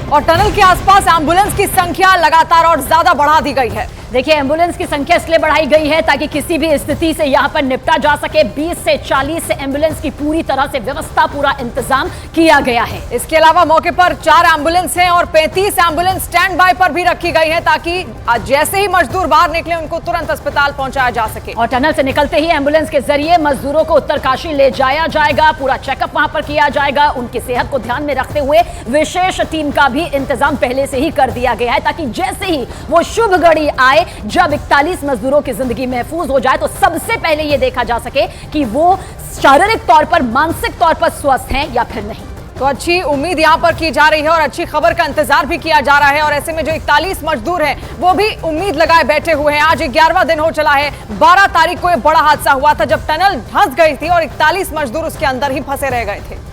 और टनल के आसपास एम्बुलेंस की संख्या लगातार और ज्यादा बढ़ा दी गई है। देखिए, एम्बुलेंस की संख्या इसलिए बढ़ाई गई है ताकि किसी भी स्थिति से यहां पर निपटा जा सके। 20 से 40 एम्बुलेंस की पूरी तरह से व्यवस्था, पूरा इंतजाम किया गया है। इसके अलावा मौके पर 4 एम्बुलेंस हैं और 35 एम्बुलेंस स्टैंड बाय पर भी रखी गई है ताकि जैसे ही मजदूर बाहर निकले उनको तुरंत अस्पताल पहुंचाया जा सके। और टनल से निकलते ही एम्बुलेंस के जरिए मजदूरों को उत्तरकाशी ले जाया जाएगा। पूरा चेकअप वहां पर किया जाएगा। उनकी सेहत को ध्यान में रखते हुए विशेष टीम का भी इंतजाम पहले से ही कर दिया गया है ताकि जैसे ही वो शुभ घड़ी आए, जब 41 मजदूरों की जिंदगी महफूज हो जाए, तो सबसे पहले यह देखा जा सके कि वो शारीरिक तौर पर, मानसिक तौर पर स्वस्थ हैं या फिर नहीं। तो अच्छी उम्मीद यहां पर की जा रही है और अच्छी खबर का इंतजार भी किया जा रहा है। और ऐसे में जो 41 मजदूर हैं वो भी उम्मीद लगाए बैठे हुए हैं। आज 11वां दिन हो चला है। 12 तारीख को एक बड़ा हादसा हुआ था जब टनल धंस गई थी और 41 मजदूर उसके अंदर ही फंसे रह गए थे।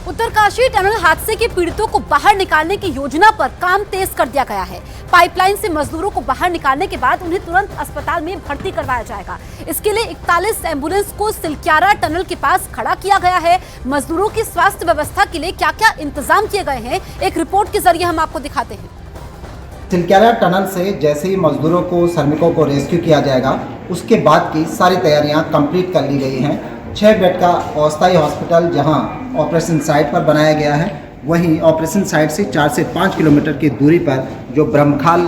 उत्तरकाशी टनल हादसे के पीड़ितों को बाहर निकालने की योजना पर काम तेज कर दिया गया है। पाइपलाइन से मजदूरों को बाहर निकालने के बाद उन्हें तुरंत अस्पताल में भर्ती करवाया जाएगा। इसके लिए 41 एम्बुलेंस को सिलक्यारा टनल के पास खड़ा किया गया है। मजदूरों की स्वास्थ्य व्यवस्था के लिए क्या क्या इंतजाम किए गए हैं, एक रिपोर्ट के जरिए हम आपको दिखाते हैं। सिलक्यारा टनल से जैसे ही मजदूरों को, श्रमिकों को रेस्क्यू किया जाएगा, उसके बाद की सारी तैयारियां कंप्लीट कर ली गई हैं। 6 बेड का अस्थायी हॉस्पिटल जहां ऑपरेशन साइट पर बनाया गया है, वहीं ऑपरेशन साइट से 4 से 5 किलोमीटर की दूरी पर जो ब्रह्मखाल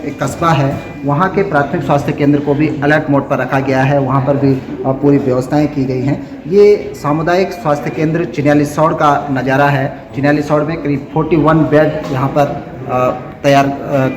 एक कस्बा है, वहां के प्राथमिक स्वास्थ्य केंद्र को भी अलर्ट मोड पर रखा गया है। वहां पर भी पूरी व्यवस्थाएं की गई हैं। ये सामुदायिक स्वास्थ्य केंद्र चिन्यालीसौड़ का नज़ारा है। चिन्यालीसौड़ में करीब 41 बेड यहाँ पर तैयार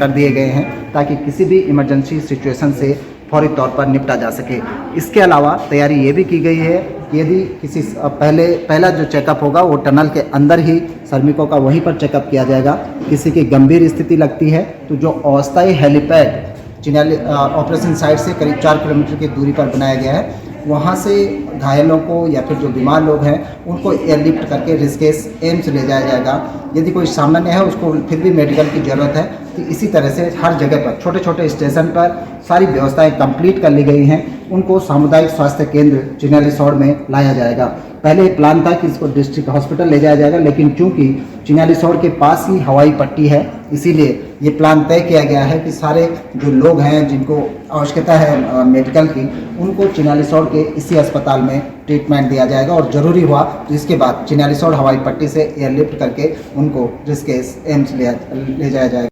कर दिए गए हैं ताकि किसी भी इमरजेंसी सिचुएशन से फौरी तौर पर निपटा जा सके। इसके अलावा तैयारी ये भी की गई है कि यदि किसी पहला जो चेकअप होगा वो टनल के अंदर ही श्रमिकों का वहीं पर चेकअप किया जाएगा। किसी की गंभीर स्थिति लगती है तो जो अस्थायी हेलीपैड चिन्याली ऑपरेशन साइट से करीब 4 किलोमीटर की दूरी पर बनाया गया है, वहाँ से घायलों को या फिर जो बीमार लोग हैं उनको एयरलिफ्ट करके ऋषिकेश एम्स ले जाया जाएगा। यदि कोई सामान्य है, उसको फिर भी मेडिकल की ज़रूरत है, तो इसी तरह से हर जगह पर छोटे छोटे स्टेशन पर सारी व्यवस्थाएं कंप्लीट कर ली गई हैं। उनको सामुदायिक स्वास्थ्य केंद्र चिन्यालीसौड़ में लाया जाएगा। पहले एक प्लान था कि इसको डिस्ट्रिक्ट हॉस्पिटल ले जाया जाएगा, लेकिन चूंकि चिन्यालीसौड़ के पास ही हवाई पट्टी है, इसीलिए ये प्लान तय किया गया है कि सारे जो लोग हैं जिनको आवश्यकता है मेडिकल की, उनको चिन्यालीसौड़ के इसी अस्पताल में ट्रीटमेंट दिया जाएगा और ज़रूरी हुआ तो इसके बाद चिन्यालीसौड़ हवाई पट्टी से एयरलिफ्ट करके उनको ऋषिकेश एम्स ले जाया जाएगा।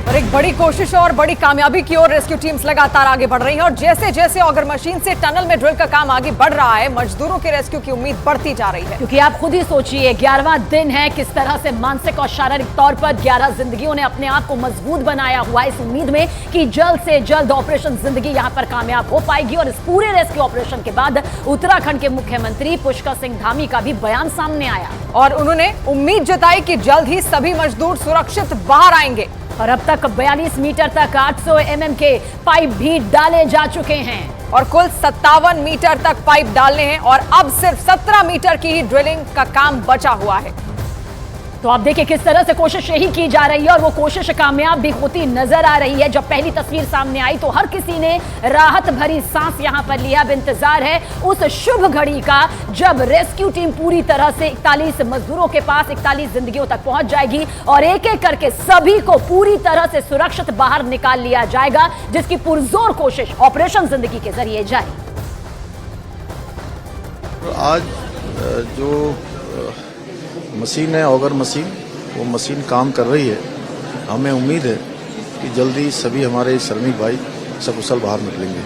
और एक बड़ी कोशिश और बड़ी कामयाबी की ओर रेस्क्यू टीम्स लगातार आगे बढ़ रही हैं और जैसे जैसे ऑगर मशीन से टनल में ड्रिल का काम आगे बढ़ रहा है, मजदूरों के रेस्क्यू की उम्मीद बढ़ती जा रही है। क्योंकि आप खुद ही सोचिए, 11वां दिन है, किस तरह से मानसिक और शारीरिक तौर पर 11 जिंदगियों ने अपने आप को मजबूत बनाया हुआ है इस उम्मीद में कि जल्द से जल्द ऑपरेशन जिंदगी यहां पर कामयाब हो पाएगी। और इस पूरे रेस्क्यू ऑपरेशन के बाद उत्तराखंड के मुख्यमंत्री पुष्कर सिंह धामी का भी बयान सामने आया और उन्होंने उम्मीद जताई कि जल्द ही सभी मजदूर सुरक्षित बाहर आएंगे। और अब तक 42 मीटर तक 800 mm के पाइप भी डाले जा चुके हैं और कुल 57 मीटर तक पाइप डालने हैं और अब सिर्फ 17 मीटर की ही ड्रिलिंग का काम बचा हुआ है। तो आप देखिए किस तरह से कोशिश यही की जा रही है और वो कोशिश कामयाब भी होती नजर आ रही है। जब पहली तस्वीर सामने आई तो हर किसी ने राहत भरी सांस यहां पर लिया। अब इंतजार है उस शुभ घड़ी का जब रेस्क्यू टीम पूरी तरह से 41 मजदूरों के पास 41 जिंदगियों तक पहुंच जाएगी और एक एक करके सभी को पूरी तरह से सुरक्षित बाहर निकाल लिया जाएगा, जिसकी पुरजोर कोशिश ऑपरेशन जिंदगी के जरिए जारी। आज जो मशीन है, ऑगर मशीन, वो मशीन काम कर रही है। हमें उम्मीद है कि जल्दी सभी हमारे श्रमिक भाई सकुशल बाहर निकलेंगे।